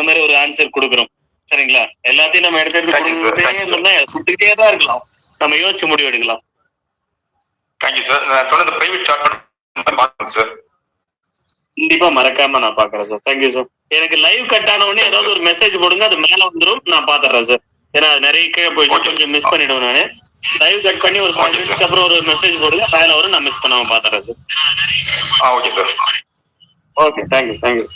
அந்த மாதிரி ஒரு ஆன்சர் கொடுக்குறோம். சரிங்களா? எல்லாத்தையும் நம்ம எடுத்து கொடுத்துக்கிட்டே தான் இருக்கலாம். நம்ம யோசிச்சு முடிவு எடுக்கலாம். Thank you sir. நான் சொன்னது பிரைவேட் சார்ட் சார். கண்டிப்பா மறக்காம நான் பாக்குறேன் சார். Thank you sir. எனக்கு லைவ் கட் ஆன உடனே ஏதாவது ஒரு மெசேஜ் போடுங்க, அது மேல வந்துடும், நான் பாத்துறேன் சார். ஏன்னா நிறைய கீழே போயிட்டு கொஞ்சம் மிஸ் பண்ணிடுவேன் நானு. லைவ் கட் பண்ணி ஒரு 5 நிமிஷத்துக்கு அப்புறம் ஒரு மெசேஜ் போடுங்க, மேல வரும், நான் மிஸ் பண்ணாம பாத்துறேன் sir. Okay sir. Okay, thank you thank you.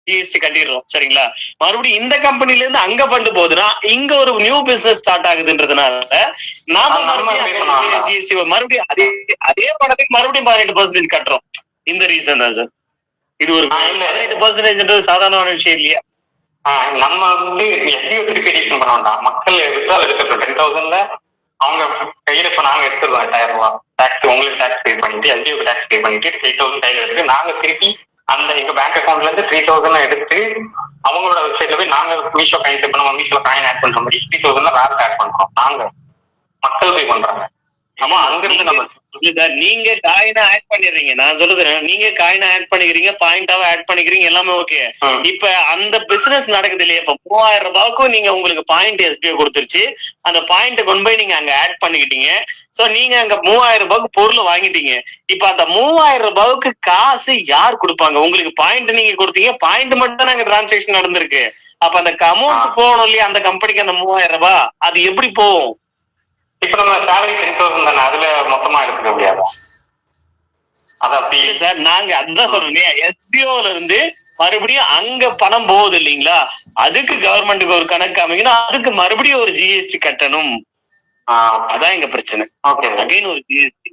GST கட்டிடுறோம். சரிங்களா? மறுபடியும் இந்த கம்பெனில இருந்து அங்க ஃபண்ட் போகுதுன்னா இங்க ஒரு நியூ பிசினஸ் ஸ்டார்ட் ஆகுதுன்றதுனால நாம ஜிஎஸ்டி மறுபடியும் அதே பணத்துக்கு மறுபடியும் 18% கட்டுறோம். இந்த ரீசன் தான் சார். இது ஒரு 18% சாதாரணமான விஷயம் இல்லையா? நம்ம வந்து எஸ்டிஓ வெரிஃபிகேஷன் பண்ண வேண்டாம். மக்கள் எடுத்து 10,000ல அவங்க கையில இப்ப நாங்க எடுத்துருவோம் 8,000 ரூபாய் டாக்ஸ், உங்களுக்கு டாக்ஸ் பே பண்ணிட்டு எஸ்டிஓக்கு டாக்ஸ் பே பண்ணிட்டு 3,000 கையில எடுத்து நாங்க திருப்பி அந்த எங்க பேங்க் அக்கௌண்ட்ல இருந்து 3,000 எடுத்து அவங்களோட வெப்சைட்ல போய் நாங்க மீஷோ காயின் பே பண்ணுவோம். மீஷோல காயின் ஆட் பண்ற மாதிரி 3,000 வேற ஆட் பண்றோம். நாங்க மக்கள் பே பண்றாங்க. ஆமா, அங்கிருந்து நம்ம நீங்க காயினா ஆட் பண்ணிடுறீங்க. நான் சொல்லுறேன், நீங்க காயினா ஆட் பண்ணிக்கிறீங்க, பாயிண்டாவ ஆட் பண்ணிக்கிறீங்க, எல்லாமே ஓகே. இப்ப அந்த பிசினஸ் நடக்குது இல்லையா? இப்ப 3,000 ரூபாய்க்கும் நீங்க உங்களுக்கு பாயிண்ட் எஸ்பிஐ கொடுத்துருச்சு. அந்த பாயிண்ட் கொண்டு போய் நீங்க அங்க ஆட் பண்ணிக்கிட்டீங்க. சோ நீங்க அங்க 3,000 ரூபாய்க்கு பொருள் வாங்கிட்டீங்க. இப்ப அந்த 3,000 ரூபாய்க்கு காசு யார் கொடுப்பாங்க? உங்களுக்கு பாயிண்ட் நீங்க கொடுத்தீங்க, பாயிண்ட் மட்டும் தான் அங்க டிரான்சாக்சன் நடந்திருக்கு. அப்ப அந்த அமௌண்ட் போகணும் இல்லையா அந்த கம்பெனிக்கு? அந்த 3,000 ரூபாய் அது எப்படி போகும்? இப்ப நம்ம சேலரி 10,000 தானே, அதுல மொத்தமா எடுத்துக்க முடியாது. அதான் அப்படி சார், நாங்க அதுதான் சொல்றோம். எஸ்பிஓல இருந்து மறுபடியும் அங்க பணம் போகுது இல்லைங்களா? அதுக்கு கவர்மெண்ட்டுக்கு ஒரு கணக்கு அமைக்கணும், அதுக்கு மறுபடியும் ஒரு ஜிஎஸ்டி கட்டணும். அதான் எங்க பிரச்சனை. அகைன் ஒரு ஜிஎஸ்டி.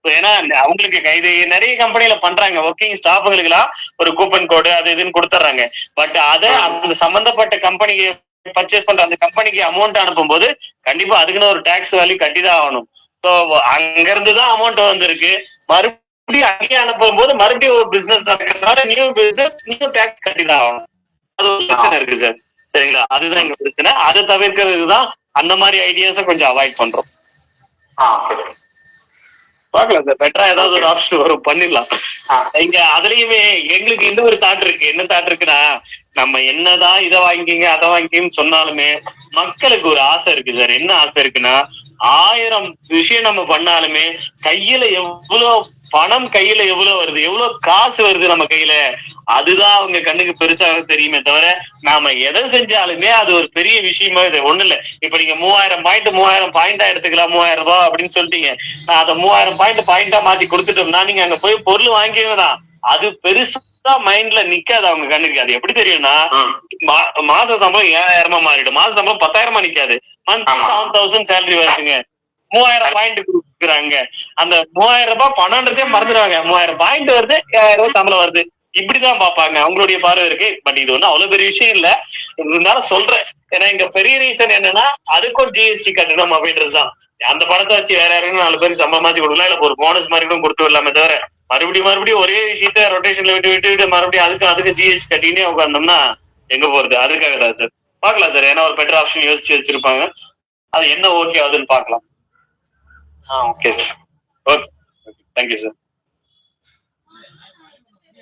ஏன்னா அவங்களுக்கு இது நிறைய கம்பெனில பண்றாங்க. ஒர்க்கிங் ஸ்டாஃபுங்களுக்கு எல்லாம் ஒரு கூப்பன் கோடு அது இதுன்னு கொடுத்துட்றாங்க. பட் அதை அந்த சம்பந்தப்பட்ட கம்பெனிக்கு பர்ச்சேஸ் பண்ற அந்த கம்பெனிக்கு அமௌண்ட் அனுப்பும் போது கண்டிப்பா அதுக்குன்னு ஒரு டாக்ஸ் வேல்யூ கட்டிதான் ஆகணும். ஸோ அங்க இருந்துதான் அமௌண்ட் வந்திருக்கு. மறுபடியும் அங்கேயே அனுப்பும் போது மறுபடியும் ஒரு பிசினஸ் நடக்கிறதுனால நியூ பிசினஸ் நியூ டாக்ஸ் கட்டிதான் ஆகணும். அது ஒரு பிரச்சனை இருக்கு சார். சரிங்களா? அதுதான் எங்க பிரச்சனை. அதை தவிர்க்கிறதுதான் அந்த மாதிரி ஐடியாஸை கொஞ்சம் அவாய்ட் பண்றோம். பாக்கலாம் சார், பெட்டரா ஏதாவது ஒரு ஆப்ஷன் வரும், பண்ணிடலாம். இங்க அதுலயுமே எங்களுக்கு இந்த ஒரு தாட் இருக்கு. என்ன தாட் இருக்குன்னா, நம்ம என்னதான் இதை வாங்கிங்க அதை வாங்கின்னு சொன்னாலுமே மக்களுக்கு ஒரு ஆசை இருக்கு சார். என்ன ஆசை இருக்குன்னா, 1000 விஷயம் நம்ம பண்ணாலுமே கையில எவ்வளவு பணம், கையில எவ்வளவு வருது, எவ்வளவு காசு வருது நம்ம கையில, அதுதான் அவங்க கண்ணுக்கு பெருசாக தெரியுமே தவிர நாம எதை செஞ்சாலுமே அது ஒரு பெரிய விஷயமா இது ஒண்ணு இல்ல. இப்ப நீங்க 3,000 பாயிண்டா எடுத்துக்கலாம், 3,000 ரூபாய் அப்படின்னு சொல்லிட்டீங்க. நான் அதை 3,000 பாயிண்டா மாத்தி கொடுத்துட்டோம்னா நீங்க அங்க போய் பொருள் வாங்கிதான் அது பெருசா மைண்ட்ல நிக்காது அவங்க கண்ணுக்கு. அது எப்படி தெரியும்னா, மாச சம்பளம் 7,000 மாறிடும், மாச சம்பளம் 10,000 நிக்காது. மந்த் 7,000 சேலரி வருதுங்க, 3,000 பாயிண்ட் கொடுக்குறாங்க. அந்த 3,000 ரூபாய் பணம்ன்றதே மறந்துடுவாங்க. 3,000 பாயிண்ட் வருது, 7,000 ரூபாய் சம்பளம் வருது, இப்படிதான் பாப்பாங்க. அவங்களுடைய பார்வை இருக்கு. பட் இது ஒன்னும் அவ்வளவு பெரிய விஷயம் இல்ல, இருந்தாலும் சொல்றேன். ஏன்னா இங்க பெரிய ரீசன் என்னன்னா, அதுக்கும் ஜிஎஸ்டி கட்டணும் அப்படின்றதுதான். அந்த பணத்தை வச்சு வேற யாருன்னு 4 பேருக்கு சம்பளமாச்சு கொடுக்கலாம், இல்ல ஒரு போனஸ் மாதிரி கூட கொடுத்து விடலாமே தவிர மறுபடியும் ஒரே விஷயத்த ரொட்டேஷன்ல விட்டு மறுபடியும் அதுக்கு ஜிஎஸ்டி கட்டினே உட்கார்ந்தோம்னா எங்க போறது? அதுக்காக தான் சார். பாக்கலாம் சார், ஏன்னா ஒரு பெட்டர் ஆப்ஷன் யோசிச்சு வச்சிருப்பாங்க. அது என்ன ஓகே ஆகுதுன்னு பாக்கலாம். Okay sir. Okay, thank you sir.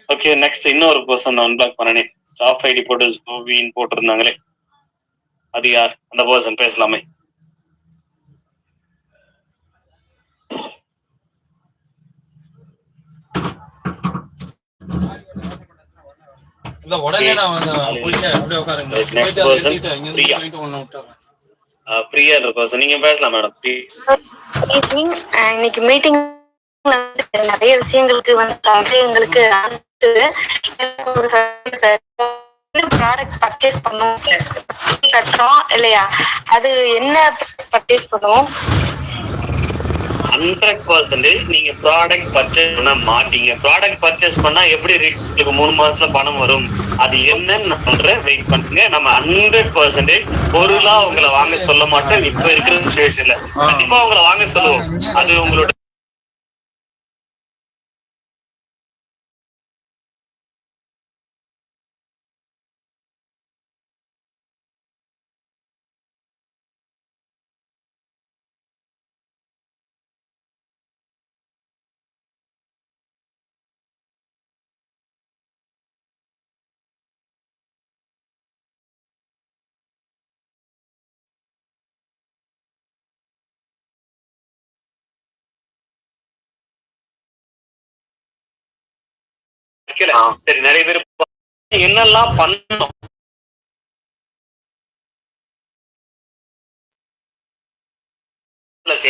Okay, next இன்னொரு பர்சன் நான் அன்பிளாக் பண்ணனே. ஸ்டாஃப் ஐடி போட்டு போட்டிருந்தாங்களே, அது யார்? அந்த பர்சன் பேசலாமே. நீங்க பேசலாம் மேடம். இன்னைக்கு மீட்டிங் நிறைய விஷயங்களுக்கு வந்து எங்களுக்கு ஒரு சார் ப்ராடக்ட் பர்ச்சேஸ் பண்ணுவோம் சார், கட்டுறோம் இல்லையா, அது என்ன பர்ச்சேஸ் பண்ணுவோம்? 100% நீங்க ப்ராடக்ட் பர்ச்சேஸ் பண்ண மாட்டீங்க. ப்ராடக்ட் பர்ச்சேஸ் பண்ணா எப்படி உங்களுக்கு 3 மாசத்துல பணம் வரும், அது என்னன்னு நான் சொல்றேன், வெயிட் பண்ணுங்க. நம்ம 100% பொருளா உங்களை வாங்க சொல்ல மாட்டோம். இப்ப இருக்கிற சுச்சுவேஷன்ல கண்டிப்பா உங்களை வாங்க சொல்லுவோம். அது உங்களோட சரி. நிறைய பேர் என்னெல்லாம் பண்ணணும்,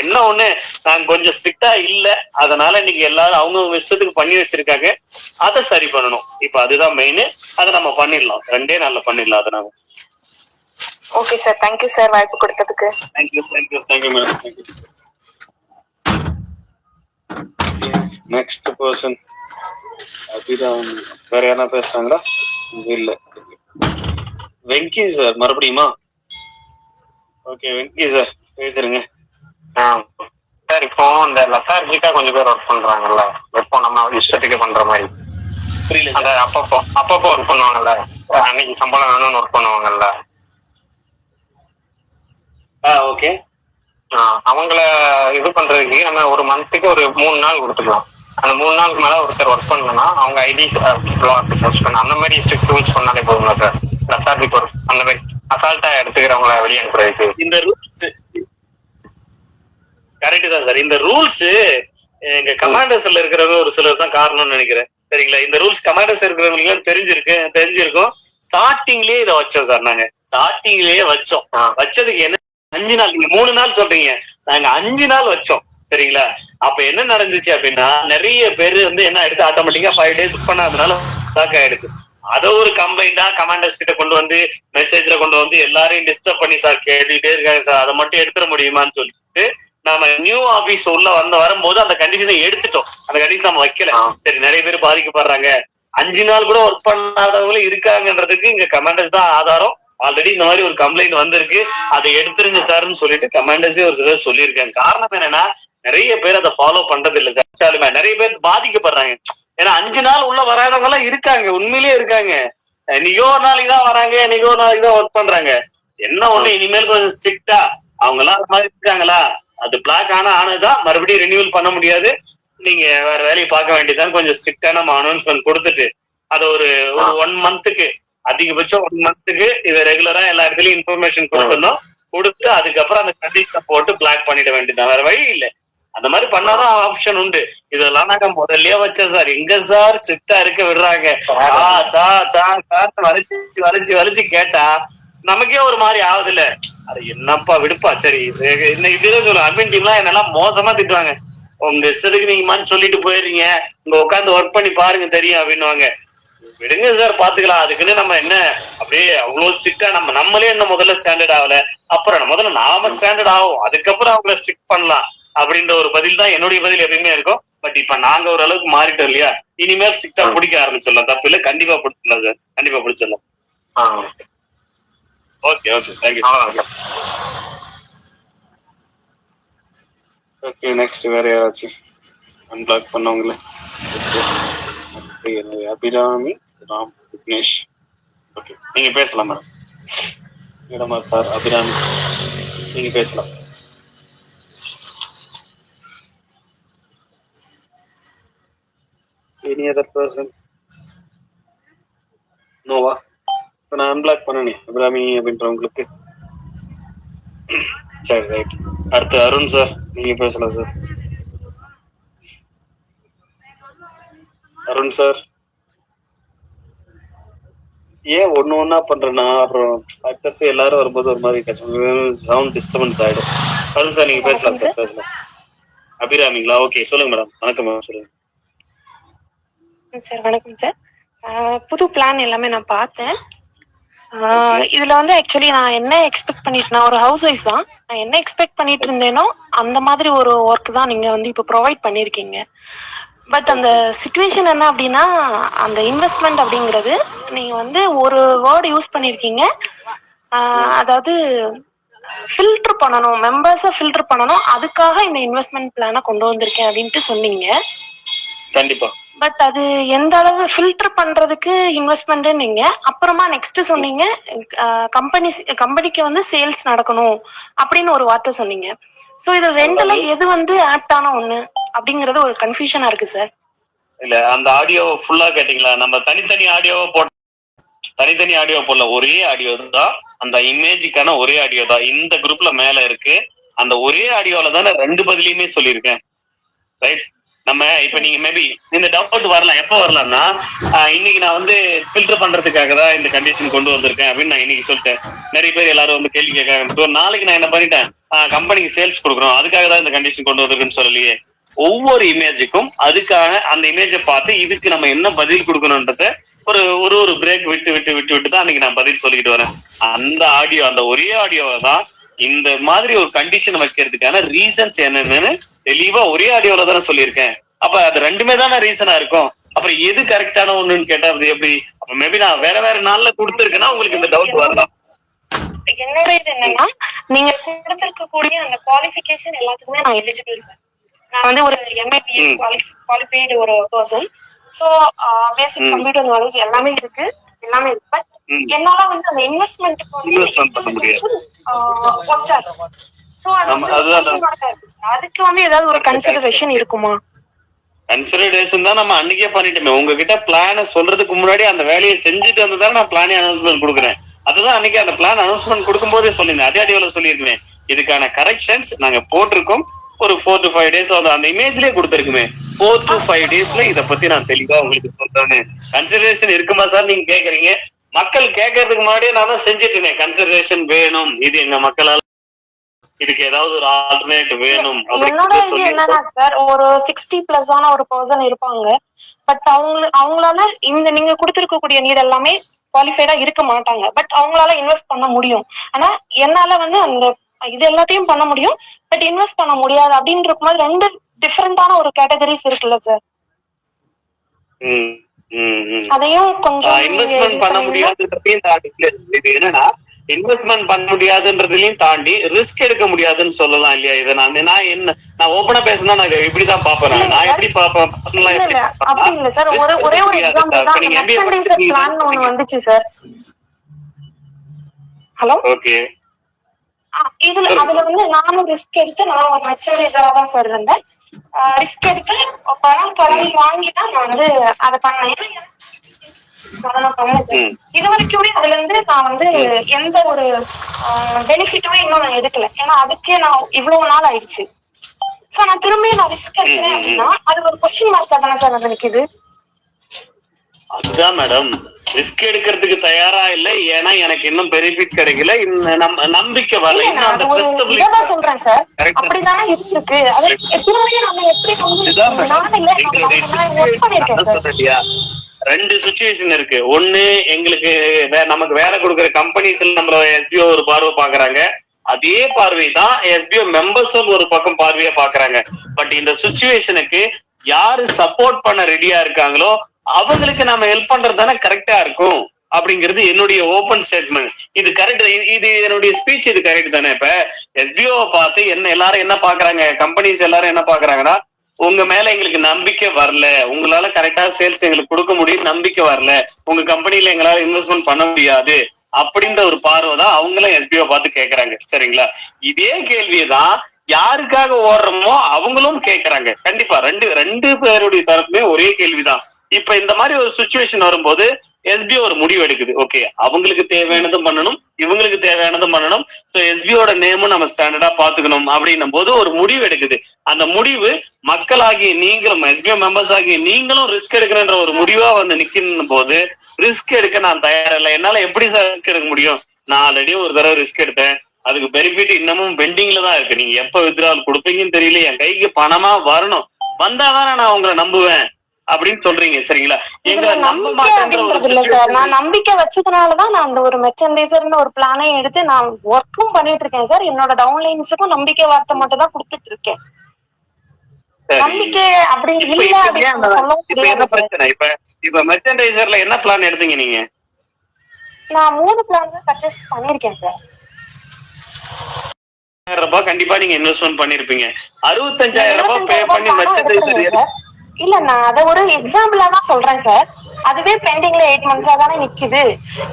என்ன ஒண்ணு நாங்க கொஞ்சம் ஸ்ட்ரிக்டா இல்ல, அதனால இன்னைக்கு எல்லாரும் அவங்க இஷ்டத்துக்கு பண்ணி வச்சிருக்காங்க, அதை சரி பண்ணணும். இப்ப அதுதான் மெயின். அதை நம்ம பண்ணிடலாம், 2 நாள்ல பண்ணிடலாம். அதை நாம ஓகே சார், தேங்க்யூ சார் வாய்ப்பு கொடுத்ததுக்கு. Thank you madam. Thank you. Next person Abhiram. வேற யாரா பேசுறாங்களா? இல்ல. வெங்கி சார் மறுபடியுமா? ஓகே வெங்கி சார் பேசுறீங்க. சார் இப்போ இந்த லெத்தார்ஜிக்கா கொஞ்சம் பேர் ஒர்க் பண்றாங்கல்ல, எப்போ நம்ம இஷ்டத்துக்கு பண்ற மாதிரி, புரியல. அந்த அப்பப்போ ஒர்க் பண்ணுவாங்கல்ல, அன்னைக்கு சம்பளம் வேணும்னு ஒர்க் பண்ணுவாங்கல்ல. ஓகே. அவங்கள இது பண்றதுக்கு நம்ம ஒரு மந்த்துக்கு ஒரு 3 நாள் கொடுத்துக்கலாம். அந்த 3 நாளுக்கு மேல ஒருத்தர் ஒர்க் பண்ணலன்னா அவங்க ஐடி அந்த மாதிரி ஸ்ட்ரிக்ட் ரூல்ஸ் பண்ணாலே போதுங்களா சார்? லெத்தார்ஜிக் ஒர்க் அந்த மாதிரி அசால்ட்டா எடுத்துக்கிறவங்கள வெளியே அனுப்புறதுக்கு இந்த ரூல்ஸ் கரெக்ட் தான் சார். இந்த ரூல்ஸ் எங்க கமாண்டர்ஸ்ல இருக்கிறவங்க ஒரு சிலர் தான் காரணம்னு நினைக்கிறேன். சரிங்களா? இந்த ரூல்ஸ் கமாண்டர்ஸ் இருக்கிறவங்களுக்கு தெரிஞ்சிருக்கும். ஸ்டார்டிங்லயே இதை வச்சோம் சார். நாங்க ஸ்டார்டிங்லயே வச்சோம். வச்சதுக்கு என்ன 5 நாள், நீங்க 3 நாள் சொல்றீங்க, நாங்க 5 நாள் வச்சோம். சரிங்களா? அப்ப என்ன நடந்துச்சு அப்படின்னா, நிறைய பேர் என்ன எடுத்து ஆட்டோமேட்டிக்கா 5 days பண்ணாதனால லாக் ஆயிடுது. அதை ஒரு கம்ப்ளைண்டா கமாண்டர்ஸ் கிட்ட கொண்டு வந்து மெசேஜ்ல கொண்டு வந்து எல்லாரையும் டிஸ்டர்ப் பண்ணி சார் கேட்டுட்டே இருக்காங்க சார், அதை மட்டும் எடுத்துட முடியுமான்னு சொல்லிட்டு நம்ம நியூ ஆபீஸ் உள்ள வரும்போது அந்த கண்டிஷனை எடுத்துட்டோம். அந்த கண்டிஷன் நம்ம வைக்கல. சரி, நிறைய பேர் பாதிக்கப்படுறாங்க. 5 நாள் கூட ஒர்க் பண்ணாதவங்களும் இருக்காங்கன்றதுக்கு இங்க கமாண்டர்ஸ் தான் ஆதாரம். ஆல்ரெடி இந்த மாதிரி ஒரு கம்ப்ளைண்ட் வந்திருக்கு, அதை எடுத்துருங்க சார்ன்னு சொல்லிட்டு கமாண்டர்ஸே ஒரு சிலர் சொல்லியிருக்காங்க. காரணம் என்னன்னா, நிறைய பேர் அதை ஃபாலோ பண்றது இல்ல சார். நிறைய பேர் பாதிக்கப்படுறாங்க. ஏன்னா 5 நாள் உள்ள வராதவங்க எல்லாம் இருக்காங்க, உண்மையிலேயே இருக்காங்க. என்னைக்கோ ஒரு நாளைக்கு தான் வராங்க, என்னைக்கோ ஒரு நாளைக்கு தான் ஒர்க் பண்றாங்க. என்ன ஒண்ணு, இனிமேல் கொஞ்சம் ஸ்ட்ரிக்டா அவங்க எல்லாம் அது மாதிரி இருக்காங்களா, அது பிளாக் ஆனதுதான், மறுபடியும் ரினியூவல் பண்ண முடியாது, நீங்க வேற வேலையை பார்க்க வேண்டியதான். கொஞ்சம் ஸ்ட்ரிக்டா நம்ம அனௌன்ஸ்மெண்ட் கொடுத்துட்டு அதை ஒரு 1 மந்த்துக்கு, அதிகபட்சம் 1 மந்த்துக்கு இதை ரெகுலரா எல்லா இடத்துலயும் இன்ஃபர்மேஷன் கொடுக்கணும். கொடுத்து அதுக்கப்புறம் அந்த கண்டிஷனை போட்டு பிளாக் பண்ணிட வேண்டியதான், வேற வழி இல்லை. அந்த மாதிரி பண்ணாதான் ஆப்ஷன் உண்டு. இதெல்லாம் நாங்க முதல்லயே வச்சோம் சார். எங்க சார் ஸ்ட்ரிக்டா இருக்க விடுறாங்க? வளைச்சு கேட்டா நமக்கே ஒரு மாதிரி ஆகுது இல்ல. அது என்னப்பா விடுப்பா. சரி, இதுதான் சொல்லுவேன். அட்மின் டீம்லாம் என்னெல்லாம் மோசமா திட்டுவாங்க. உங்க இஷ்டத்துக்கு நீங்க மாதிரி சொல்லிட்டு போயிடுறீங்க, இங்க உட்காந்து ஒர்க் பண்ணி பாருங்க தெரியும் அப்படின்னுவாங்க. விடுங்க சார், பாத்துக்கலாம். அதுக்குன்னு நம்ம என்ன அப்படியே அவ்வளவு ஸ்ட்ரிக்டா நம்மளே என்ன முதல்ல ஸ்டாண்டர்ட் ஆகல, அப்புறம் முதல்ல நாம ஸ்டாண்டர்ட் ஆகும், அதுக்கப்புறம் அவங்கள ஸ்ட்ரிக்ட் பண்ணலாம் அப்படின்ற ஒரு பதில் தான் என்னுடைய பதில் எப்பயுமே இருக்கும். பட் இப்ப நாங்க ஓரளவுக்கு மாறிட்டோம் இல்லையா, இனிமேல் ஸ்ட்ரிக்டா பிடிக்க ஆரம்பிச்சிடலாம். தப்பு இல்லை, கண்டிப்பா பிடிச்சிடலாம் சார், கண்டிப்பா பிடிச்சிடலாம். Okay okay, thank you. Okay, next வேற யாராச்சும் அன்பிளாக் பண்ணவங்கள? அபிராமி ராம் விக்னேஷ். ஓகே, நீங்க பேசலாம் மேடம். இடமா சார்? அபிராமி நீங்க பேசலாம். Any other person? நோவா? இப்போ நான் அன்பிளாக் பண்ணனே அபிராமி அப்படின்றவங்களுக்கு. சரி, ரைட். அடுத்து அருண் சார், நீங்க பேசலாம் சார். அருண் சார், ஏன் ஒண்ணா பண்றேன்னா அப்புறம் அடுத்தடுத்து எல்லாரும் வரும்போது ஒரு மாதிரி சவுண்ட் டிஸ்டர்பன்ஸ் ஆயிடும். அருண் சார், நீங்க பேசலாம் சார், பேசலாம். அபிராமிங்களா? ஓகே, சொல்லுங்க மேடம். வணக்கம் மேடம், சொல்லுங்க. சார் வணக்கம் சார். புது பிளான் எல்லாமே நான் பார்த்தேன். இதுல வந்து ஆக்சுவலி நான் என்ன எக்ஸ்பெக்ட் பண்ணிட்டு, நான் ஒரு ஹவுஸ் ஒய்ஃப் தான். நான் என்ன எக்ஸ்பெக்ட் பண்ணிட்டு இருந்தேனோ அந்த மாதிரி ஒரு ஒர்க் தான் நீங்க வந்து இப்போ ப்ரொவைட் பண்ணிருக்கீங்க. பட் அந்த சுச்சுவேஷன் என்ன அப்படின்னா, அந்த இன்வெஸ்ட்மெண்ட் அப்படிங்கிறது நீங்க வந்து ஒரு வேர்டு யூஸ் பண்ணிருக்கீங்க. அதாவது ஃபில்டர் பண்ணணும், மெம்பர்ஸை ஃபில்டர் பண்ணணும், அதுக்காக இந்த இன்வெஸ்ட்மெண்ட் பிளானை கொண்டு வந்திருக்கேன் அப்படின்ட்டு சொன்னீங்க. கண்டிப்பா. பட் அது எந்த அளவு ஃபில்டர் பண்றதுக்கு இன்வெஸ்ட்மெண்ட் நீங்க அப்புறமா நெக்ஸ்ட் சொன்னீங்க, கம்பெனிக்கு வந்து சேல்ஸ் நடக்கணும் அப்படின்னு ஒரு வார்த்தை சொன்னீங்க. சோ இது ரெண்டுல எது வந்து ஆப்டான ஒண்ணு அப்படிங்கறது ஒரு கன்ஃபியூஷனா இருக்கு சார். இல்ல, அந்த ஆடியோ ஃபுல்லா கேட்டீங்களா? நம்ம தனித்தனி ஆடியோவா தனித்தனி ஆடியோ போடல, ஒரே ஆடியோ தான். அந்த இமேஜுக்கான ஒரே ஆடியோ தான் இந்த குரூப்ல மேல இருக்கு. அந்த ஒரே ஆடியோல தானே ரெண்டு பதிலையுமே சொல்லியிருக்கேன். ரைட்? நம்ம இப்ப நீங்க மேபி இந்த டவுட் வரலாம். எப்ப வரலாம்னா, இன்னைக்கு நான் வந்து ஃபில்டர் பண்றதுக்காக தான் இந்த கண்டிஷன் கொண்டு வந்திருக்கேன் அப்படின்னு நான் இன்னைக்கு சொல்லிட்டேன். நிறைய பேர் எல்லாரும் வந்து கேள்வி கேட்காங்க. நாளைக்கு நான் என்ன பண்ணிட்டேன், கம்பெனிக்கு சேல்ஸ் கொடுக்குறோம், அதுக்காக தான் இந்த கண்டிஷன் கொண்டு வந்திருக்குன்னு சொல்லலையே. ஒவ்வொரு இமேஜுக்கும் அதுக்கான அந்த இமேஜை பார்த்து இதுக்கு நம்ம என்ன பதில் கொடுக்கணும்ன்றத ஒரு ஒரு ஒரு பிரேக் விட்டு விட்டு விட்டு விட்டு தான் அன்னைக்கு நான் பதில் சொல்லிக்கிட்டு வரேன். அந்த ஆடியோ, அந்த ஒரே ஆடியோவை தான் இந்த மாதிரி ஒரு கண்டிஷன் வைக்கிறதுக்கான ரீசன்ஸ் என்னன்னு தெளிவா ஒரே ஆடியோல தானே சொல்லியிருக்கேன். அப்ப அது ரெண்டுமே தானே ரீசனா இருக்கும். அப்புறம் எது கரெக்டான ஒண்ணுன்னு கேட்டா அது எப்படி? அப்ப மேபி நான் வேற வேற நாள்ல கொடுத்துருக்கேன்னா உங்களுக்கு இந்த டவுட் வரலாம். என்னோட இது என்னன்னா, நீங்க கொடுத்திருக்கக்கூடிய அந்த குவாலிஃபிகேஷன் எல்லாத்துக்குமே நான் எலிஜிபிள் சார். நான் வந்து ஒரு MBA குவாலிஃபைடு ஒரு person. So basic computer knowledge எல்லாமே இருக்கு, எல்லாமே இருக்கு. பட் என்னால வந்து அந்த இன்வெஸ்ட்மென்ட்க்கு வந்து சோ அதுக்கு வந்து ஏதாவது ஒரு கன்சிடரேஷன் இருக்குமா? கன்சிடரேஷன் தான் நம்ம அன்னைக்கே பண்ணிட்டோமே. உங்ககிட்ட பிளான சொல்றதுக்கு முன்னாடி அந்த வேலையை செஞ்சுட்டு வந்து தான் நான் பிளானே அனௌன்ஸ்மெண்ட் கொடுக்குறேன். அதுதான் அன்னைக்கு அந்த பிளான் அனௌன்ஸ்மெண்ட் கொடுக்கும் போதே சொல்லிருந்தேன். அதே அடியோல சொல்லியிருக்கேன், இதுக்கான கரெக்ஷன்ஸ் நாங்க போட்டிருக்கோம். ஒரு 4 to 5 days அந்த இமேஜ்லயே கொடுத்திருக்குமே. 4 to 5 daysல இத பத்தி நான் தெளிவா உங்களுக்கு சொல்றேன். கன்சிடரேஷன் இருக்குமா சார் நீங்க கேக்குறீங்க. மக்கள் கேட்கறதுக்கு முன்னாடியே நான் தான் செஞ்சுட்டேன். கன்சிடரேஷன் வேணும், இது எங்க மக்களால, இதுக்கு ஏதாவது ஒரு ஆல்டர்னேட் வேணும். என்னோட இது என்னன்னா சார், ஒரு 60+ ஆன ஒரு பர்சன் இருப்பாங்க. பட் அவங்களால இந்த நீங்க கொடுத்திருக்கக்கூடிய நீட் எல்லாமே குவாலிஃபைடா இருக்க மாட்டாங்க. பட் அவங்களால இன்வெஸ்ட் பண்ண முடியும். ஆனா என்னால வந்து அந்த இது எல்லாத்தையும் பண்ண முடியும், பட் இன்வெஸ்ட் பண்ண முடியாது அப்படின்னு இருக்கும்போது ரெண்டு டிஃபரெண்டான ஒரு கேட்டகரிஸ் இருக்குல்ல சார். அதையும் கொஞ்சம் இன்வெஸ்ட்மெண்ட் பண்ண முடியாதுன்றதையும் தாண்டி, இது என்னன்னா இன்வெஸ்ட்மெண்ட் பண்ண முடியாதுன்றதுலயும் தாண்டி ரிஸ்க் எடுக்க முடியாதுன்னு சொல்லலாம் இல்லையா? இதை நான் ஓபனா பேசினா நான் இப்படிதான் பாப்பேன். நான் எப்படி பாப்பேன் அப்படி இல்ல சார். ஒரே ஒரு எக்ஸாம்பிள் தான், மெர்ச்சன்டைசர் பிளான் ஒன்னு வந்துச்சு சார். Hello, okay. அதுல வந்து நானும் ரிஸ்க் எடுத்து, நான் ஒரு மெர்ச்சன்டைசரா தான் சார் இருந்தேன். ரிஸ்க் எடுத்து பணம் வாங்கி தான் நான் வந்து அதை பண்ணேன். இது வரைக்குமே அதுல இருந்து நான் வந்து எந்த ஒரு பெனிஃபிட்டுமே இன்னும் நான் எடுக்கல. ஏன்னா அதுக்கே நான் இவ்வளவு நாள் ஆயிடுச்சு. சோ நான் திரும்பி நான் ரிஸ்க் எடுக்கிறேன் அப்படின்னா அது ஒரு கொஸ்டின் மார்க்கா தானே சார் வந்து நிக்குது. அதுதான் மேடம், ரிஸ்க் எடுக்கிறதுக்கு தயாரா இல்ல. ஏன்னா எனக்கு இன்னும் பெனிஃபிட் கிடைக்கல, நம்பிக்கை வரல. சொல்றேன் சார், அப்படிதானே இருக்கு. ரெண்டு சிச்சுவேஷன் இருக்கு. ஒண்ணு, எங்களுக்கு நமக்கு வேலை கொடுக்குற கம்பெனிஸ்ல நம்மள SBO ஒரு பார்வை பாக்குறாங்க. அதே பார்வை தான் SBO மெம்பர்ஸும் ஒரு பக்கம் பார்வையா பாக்குறாங்க. பட் இந்த சிச்சுவேஷனுக்கு யாரு சப்போர்ட் பண்ண ரெடியா இருக்காங்களோ அவங்களுக்கு நம்ம ஹெல்ப் பண்றது தானே கரெக்டா இருக்கும் அப்படிங்கிறது என்னுடைய ஓபன் ஸ்டேட்மெண்ட். இது கரெக்ட், இது என்னுடைய ஸ்பீச், இது கரெக்ட் தானே? இப்ப SBO பார்த்து எல்லாரும் என்ன பாக்குறாங்க, கம்பெனிஸ் எல்லாரும் என்ன பாக்குறாங்கன்னா, உங்க மேல எங்களுக்கு நம்பிக்கை வரல, உங்களால கரெக்டா சேல்ஸ் எங்களுக்கு கொடுக்க முடியும், நம்பிக்கை வரல, உங்க கம்பெனில எங்களால இன்வெஸ்ட்மெண்ட் பண்ண முடியாது அப்படின்ற ஒரு பார்வை தான் அவங்களும் SBO பார்த்து கேக்குறாங்க. சரிங்களா? இதே கேள்வியதான் யாருக்காக ஓடுறோமோ அவங்களும் கேக்குறாங்க. கண்டிப்பா ரெண்டு பேருடைய தரப்புமே ஒரே கேள்விதான். இப்ப இந்த மாதிரி ஒரு சிச்சுவேஷன் வரும்போது SBO ஒரு முடிவு எடுக்குது. ஓகே, அவங்களுக்கு தேவையானதும் பண்ணணும், இவங்களுக்கு தேவையானதும் பண்ணணும். சோ SBOட நேமும் நம்ம ஸ்டாண்டர்டா பாத்துக்கணும் அப்படின்னும் போது ஒரு முடிவு எடுக்குது. அந்த முடிவு மக்களாகிய நீங்களும், SBO மெம்பர்ஸ் ஆகிய நீங்களும் ரிஸ்க் எடுக்கணுன்ற ஒரு முடிவா வந்து நிக்கணும் போது ரிஸ்க் எடுக்க நான் தயாரா இல்லை. என்னால எப்படி சார் ரிஸ்க் எடுக்க முடியும்? நான் ஆல்ரெடி ஒரு தடவை ரிஸ்க் எடுத்தேன், அதுக்கு பெனிஃபிட் இன்னமும் பெண்டிங்ல தான் இருக்கு. நீங்க எப்ப வித்ட்ராவல் கொடுப்பீங்கன்னு தெரியல, என் கைக்கு பணமா வரணும், வந்தாதானே நான் உங்களை நம்புவேன். அப்படின்னு சொல்றீங்க சரிங்களா? இதுல நம்பிக்கை அப்படின்றது இல்ல சார். நான் நம்பிக்கை வச்சதுனாலதான் நான் அந்த ஒரு மெர்ச்சன்டைசர்னு ஒரு பிளானே எடுத்து நான் ஒர்க்கும் பண்ணிட்டு இருக்கேன் சார். என்னோட டவுன்லைன்ஸுக்கும் நம்பிக்கை வார்த்தை மட்டும் தான் கொடுத்துட்டு இருக்கேன். நம்பிக்கை அப்படி இல்ல அப்படின்னு சொல்ல முடியாது. இப்ப மெர்ச்சன்டைசர்ல என்ன பிளான் எடுத்தீங்க நீங்க? நான் 3 பிளான் தான் பர்ச்சேஸ் பண்ணிருக்கேன் சார். ரூபாய் கண்டிப்பா நீங்க இன்வெஸ்ட்மெண்ட் பண்ணிருப்பீங்க. 65,000 ரூபாய் பே பண்ணி மெர்ச்சன்டைசர் இல்ல, நான் அத ஒரு எக்ஸாம்பிளா தான் சொல்றேன் சார். அதுவே பெண்டிங்ல 8 months தானே நிக்குது.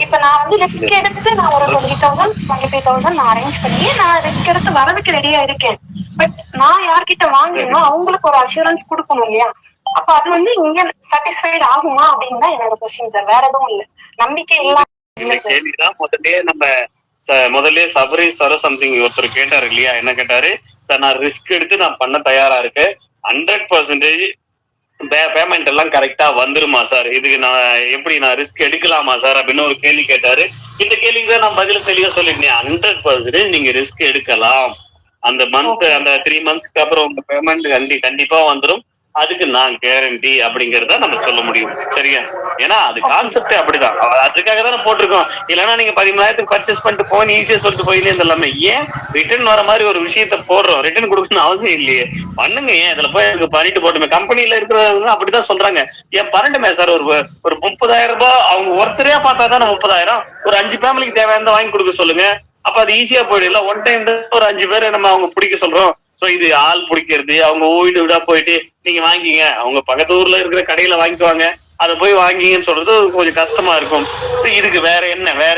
இப்ப நான் வந்து ரிஸ்க் எடுத்து நான் ஒரு 20,000 25,000 நான் அரேஞ்ச் பண்ணி நான் ரிஸ்க் எடுத்து வரதுக்கு ரெடியா இருக்கேன். பட் நான் யார்கிட்ட வாங்கினோ அவங்களுக்கு ஒரு அஷூரன்ஸ் கொடுக்கணும் இல்லையா? அப்ப அது வந்து இங்க சாட்டிஸ்ஃபைட் ஆகுமா அப்படின்னு தான் என்னோட கொஸ்டின் சார். வேற எதுவும் இல்ல. நம்பிக்கை இல்லாம கேள்விதான். முதல்ல சபரி சம்திங் ஒருத்தர் கேட்டாரு இல்லையா? என்ன கேட்டாரு? சார் நான் ரிஸ்க் எடுத்து நான் பண்ண தயாரா இருக்கேன், 100% பேமெண்ட் எல்லாம் கரெக்டா வந்துருமா சார், இதுக்கு நான் எப்படி நான் ரிஸ்க் எடுக்கலாமா சார் அப்படின்னு ஒரு கேள்வி கேட்டாரு. இந்த கேள்விக்கு தான் நான் பதில தெளிவா சொல்லிருந்தேன். 100% நீங்க ரிஸ்க் எடுக்கலாம். அந்த 3 monthsக்கு அப்புறம் உங்க பேமெண்ட் கண்டிப்பா வந்துரும், அதுக்கு நான் கேரண்டி அப்படிங்கறத நம்ம சொல்ல முடியும். சரியா? ஏன்னா அது கான்செப்டே அப்படிதான். அதுக்காக தான் போட்டிருக்கோம். இல்லைன்னா நீங்க 10,000 பர்ச்சேஸ் பண்ணிட்டு போய் ஈஸியா சொல்லிட்டு போயிலே எல்லாமே. ஏன் ரிட்டர்ன் வர மாதிரி ஒரு விஷயத்த போடுறோம்? ரிட்டர்ன் கொடுக்கணும்னு அவசியம் இல்லையே, பண்ணுங்க. ஏன் இதுல போய் எனக்கு பண்ணிட்டு போட்டுமே. கம்பெனில இருக்கிறவங்க அப்படிதான் சொல்றாங்க. ஏன் பண்ணட்டுமே சார், ஒரு 30,000 ரூபாய் அவங்க ஒருத்தரே பார்த்தா தானே 30,000, ஒரு 5 ஃபேமிலிக்கு தேவையான வாங்கி கொடுக்க சொல்லுங்க. அப்ப அது ஈஸியா போயிடல. ஒன் டைம் ஒரு 5 பேரை நம்ம அவங்க பிடிக்க சொல்றோம். சோ இது ஆள் பிடிக்கிறது, அவங்க வீடு வீடா போயிட்டு நீங்க வாங்கிங்க, அவங்க பக்கத்து ஊர்ல இருக்கிற கடையில வாங்கிக்குவாங்க, அதை போய் வாங்கிங்கன்னு சொல்றது கொஞ்சம் கஷ்டமா இருக்கும். இதுக்கு வேற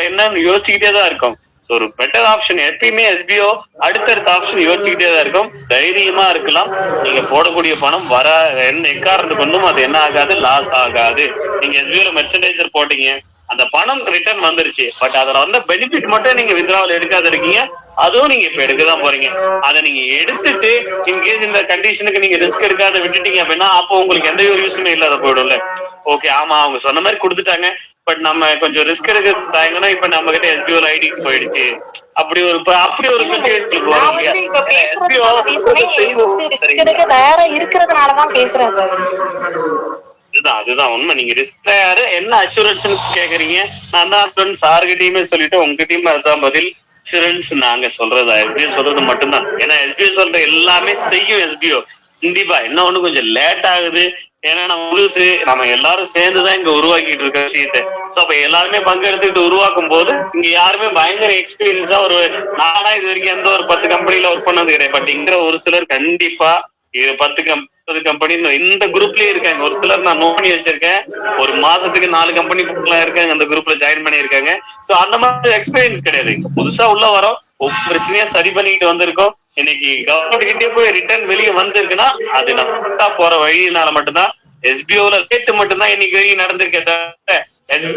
என்னன்னு யோசிச்சுக்கிட்டே தான் இருக்கும். ஒரு பெட்டர் ஆப்ஷன் எப்பயுமே எஸ்பிஓ அடுத்தடுத்த ஆப்ஷன் யோசிச்சுக்கிட்டே தான் இருக்கும். தைரியமா இருக்கலாம். நீங்க போடக்கூடிய பணம் வர என்ன எக்காரணத்துக்கு கொண்டும் அது என்ன ஆகாது, லாஸ் ஆகாது. நீங்க எஸ்பிஓ மெர்ச்சன்டைசர் போட்டீங்க, அந்த பணம் ரிட்டர்ன் வந்துருச்சு. பட் அதுல வந்த பெனிஃபிட் மட்டும் நீங்க வித்ட்ராவல் எடுக்காத இருக்கீங்க. அதுவும் நீங்க இப்ப எடுக்கதான் போறீங்க. அதை நீங்க எடுத்துட்டு இன்கேஸ் இந்த கண்டிஷனுக்கு நீங்க ரிஸ்க் எடுக்காத விட்டுட்டீங்க அப்படின்னா அப்போ உங்களுக்கு எந்த ஒரு யூஸுமே இல்லாத போயிடும்ல. ஓகே, ஆமா அவங்க சொன்ன மாதிரி கொடுத்துட்டாங்க, பட் நம்ம கொஞ்சம் ரிஸ்க் எடுக்க தாங்கன்னா இப்ப நம்ம கிட்ட எஸ்பிஓ ஐடிக்கு போயிடுச்சு. அப்படி ஒரு சிச்சுவேஷனுக்கு வரும். இருக்கிறதுனாலதான் பேசுறேன் சார். அதுதான் உண்மை. நீங்க ரிஸ்க் தயாரு என்ன அஷூரன்ஸ் கேக்குறீங்க? நான் தான் சார்கிட்டயுமே சொல்லிட்டு உங்ககிட்டயுமே அதுதான் பதில். அஷூரன்ஸ் நாங்க சொல்றதா எஸ்பிஓ சொல்றது மட்டும்தான். ஏன்னா எஸ்பிஓ சொல்ற எல்லாமே செய்யும் எஸ்பிஓ கண்டிப்பா. என்ன ஒண்ணு கொஞ்சம் லேட் ஆகுது, ஏன்னா நம்ம எல்லாரும் சேர்ந்துதான் இங்க உருவாக்கிட்டு இருக்க விஷயத்த. சோ அப்ப எல்லாருமே பங்கெடுத்துக்கிட்டு உருவாக்கும் போது இங்க யாருமே பயங்கர எக்ஸ்பீரியன்ஸா நானா இது வரைக்கும் எந்த ஒரு 10 கம்பெனில ஒர்க் பண்ணது கிடையாது. பட் இங்க ஒரு சிலர் கண்டிப்பா 10 கம்பெனி இந்த குரூப்லயே இருக்காங்க. ஒரு சிலர் நான் நோட் பண்ணி வச்சிருக்கேன், ஒரு மாசத்துக்கு 4 கம்பெனி இருக்காங்க அந்த குரூப்ல ஜாயின் பண்ணி இருக்காங்க. சோ அந்த மாதிரி எக்ஸ்பீரியன்ஸ் கிடையாது. புதுசா உள்ள வரோம், ஒவ்வொரு பிரச்சனையா சரி பண்ணிக்கிட்டு வந்திருக்கோம். இன்னைக்கு கவர்மெண்ட் கிட்டே போய் ரிட்டர்ன் வெளியே வந்திருக்குன்னா அது நம்ம போற வழியினால மட்டும்தான். எஸ்பிஓல ரேட்டு மட்டும்தான் இன்னைக்கு வரைக்கும் நடந்திருக்கேன்,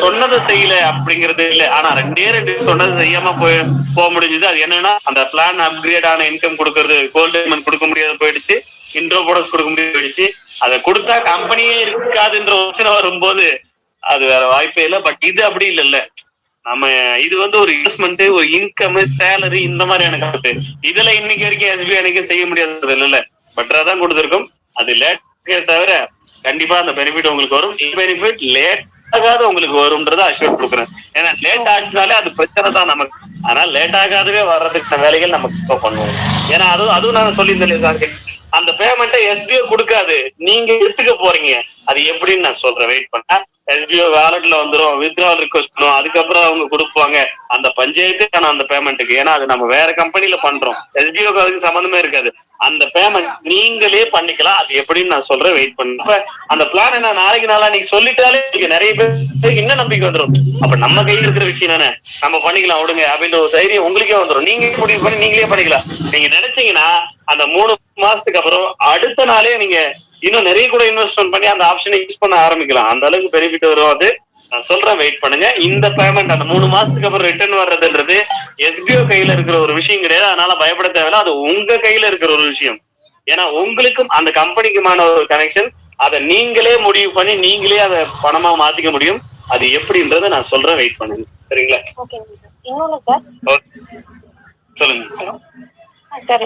சொன்னதை செய்யல அப்படிங்கிறது இல்ல. ஆனா 2 சொன்னதை செய்யாம போக முடிஞ்சது. அது என்னன்னா அந்த பிளான் அப்கிரேட் ஆன இன்கம் கொடுக்கறது, கோல்டு பேமெண்ட் கொடுக்க முடியாத போயிடுச்சு, இன்ட்ரோ போனஸ் கொடுக்க முடியாது போயிடுச்சு. அதை கொடுத்தா கம்பெனியே இருக்காதுன்ற யோசனை வரும்போது அது வேற வாய்ப்பே இல்லை. பட் இது அப்படி இல்ல. நம்ம இது ஒரு இன்வெஸ்ட்மெண்ட், ஒரு இன்கம், சேலரி, இந்த மாதிரியான கருத்து. இதுல இன்னைக்கு வரைக்கும் எஸ்பிஐ எனக்கு செய்ய முடியாது இல்ல. பெட்டரா தான் கொடுத்துருக்கோம். அது லேட் தவிர கண்டிப்பா அந்த பெனிஃபிட் உங்களுக்கு வரும். பெனிஃபிட் லேட் ஆகாத உங்களுக்கு வரும்ன்றத அஷ்யூர் கொடுக்குறேன். ஏன்னா லேட் ஆச்சுனாலே அது பிரச்சனை தான் நமக்கு. ஆனா லேட் ஆகாதவே வர்றதுக்கான வேலைகள் நம்ம இப்ப பண்ணுவோம். ஏன்னா அதுவும் நான் சொல்லியிருந்தேன், அந்த பேமெண்ட்டை எஸ்பிஓ கொடுக்காது, நீங்க எடுத்துக்க போறீங்க. அது எப்படின்னு நான் சொல்றேன், வெயிட் பண்ண. எஸ்பிஓ வாலெட்ல வந்துரும், வித்ட்ராவல் ரிக்வெஸ்ட் பண்ணுவோம், அதுக்கப்புறம் அவங்க கொடுப்பாங்க அந்த பஞ்சாயத்துக்கான அந்த பேமெண்ட்டுக்கு. ஏன்னா அது நம்ம வேற கம்பெனில பண்றோம், எஸ்பிஓக்கு அதுக்கு சம்பந்தமே இருக்காது. அந்த பேமெண்ட் நீங்களே பண்ணிக்கலாம். அது எப்படின்னு நான் சொல்றேன், வெயிட் பண்ண. அந்த பிளான் என்ன நாளைக்கு நீங்க சொல்லிட்டாலே நிறைய பேருக்கு இன்னும் நம்பிக்கை வந்துடும். அப்ப நம்ம கையில் இருக்கிற விஷயம் தானே, நம்ம பண்ணிக்கலாம் விடுங்க அப்படின்ற ஒரு தைரியம் உங்களுக்கே வந்துடும். நீங்க முடிவு பண்ணி நீங்களே பண்ணிக்கலாம். நீங்க நினைச்சீங்கன்னா அந்த 3 மாசத்துக்கு அப்புறம் அடுத்த நாளே நீங்க இன்னும் நிறைய கூட இன்வெஸ்ட்மெண்ட் பண்ணி அந்த ஆப்ஷனை யூஸ் பண்ண ஆரம்பிக்கலாம். அந்த அளவுக்கு பெனிஃபிட் வரும். அது நான் சொல்றேன், வெயிட் பண்ணுங்க. இந்த பேமெண்ட் அந்த 3 மாசத்துக்கு அப்புறம் ரிட்டர்ன் வர்றதுன்றது எஸ்பிஓ கையில இருக்கிற ஒரு விஷயம் கிடையாது. அதனால பயப்பட தேவையில்ல, அது உங்க கையில இருக்கிற ஒரு விஷயம். ஏன்னா உங்களுக்கும் அந்த கம்பெனிக்குமான ஒரு கனெக்ஷன். அதை நீங்களே முடிவு பண்ணி நீங்களே அதை பணமா மாத்திக்க முடியும். அது எப்படின்றத நான் சொல்றேன், வெயிட் பண்ணுங்க. சரிங்களா? இன்னொன்னு சார் சொல்லுங்க. சார்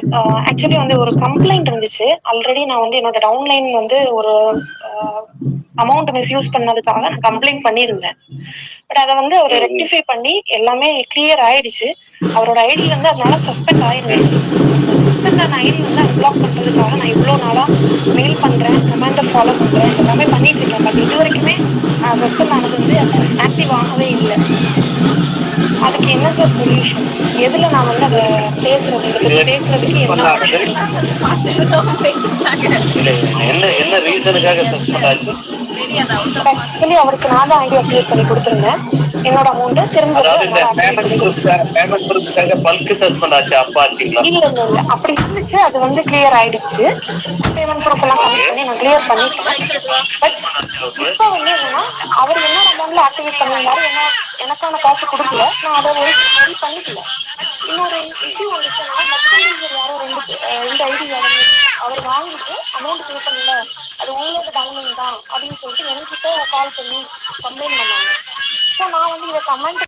ஆக்சுவலி வந்து ஒரு கம்ப்ளைண்ட் இருந்துச்சு. ஆல்ரெடி நான் வந்து என்னோட டவுன்லைன் வந்து ஒரு அமௌண்ட் மிஸ்யூஸ் பண்ணதுக்காக நான் கம்ப்ளைண்ட் பண்ணியிருந்தேன். பட் அதை வந்து அவர் ரெக்டிஃபை பண்ணி எல்லாமே கிளியர் ஆயிடுச்சு. அவரோட ஐடி வந்து அதனால சஸ்பெண்ட் ஆயிருந்துச்சு. சஸ்பெண்ட் ஆன ஐடி வந்து அன்பிளாக் பண்றதுக்காக நான் இவ்வளோ நாளா மெயில் பண்றேன், கமாண்டர் ஃபாலோ பண்றேன், எல்லாமே பண்ணிட்டு இருக்கேன். பட் இது வரைக்குமே சஸ்பெண்ட் ஆனது வந்து ஆக்டிவ் ஆகவே இல்லை. அதுக்கு என்ன சார் சொல்யூஷன்? எதுல நான் வந்து அதை பேசுறதுக்கு என்ன ஆப்ஷன்? என்ன ரீசனுக்காக சஸ்பெண்ட் ஆச்சு? ஆக்சுவலி அவருக்கு நான் தான் ஐடியா கிளியர் பண்ணி கொடுத்துருந்தேன். என்னோட அமௌண்ட் திரும்ப அதாவது இந்த பேமெண்ட் ப்ரூஃப்காக பல்க் சஸ்பெண்ட் ஆச்சு அப்பா ஆச்சுங்களா? இல்ல இல்ல இல்ல அப்படி இருந்துச்சு. அது வந்து கிளியர் ஆயிடுச்சு. பேமெண்ட் ப்ரூஃப் எல்லாம் கனெக்ட் பண்ணி நான் கிளியர் பண்ணிட்டேன். பட் இப்போ வந்து என்னன்னா அவர் என்னோட அமௌண்ட்ல ஆக்டிவேட் பண்ணிருந்தாரு. எனக்கான காசு கொடுக்கல. நான் அதை ஒரு சரி பண்ணிக்கல. இன்னொரு இஷ்யூ வந்துச்சுன்னா மொத்தம் யாரோ ரெண்டு ஐடி அவர் வாங்கிட்டு அமௌண்ட் பே பண்ணல, அது உங்களோட டவுன்லைன் தான் அப்படின்னு சொல்லிட்டு என்கிட்ட கால் பண்ணி கம்ப்ளைண்ட் பண்ணாங்க. ஸோ நான் வந்து இதை கமெண்ட்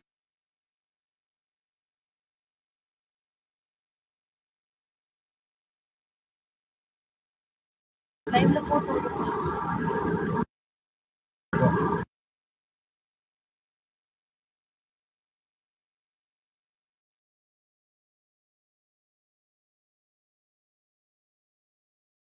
லைவ்ல போட்டு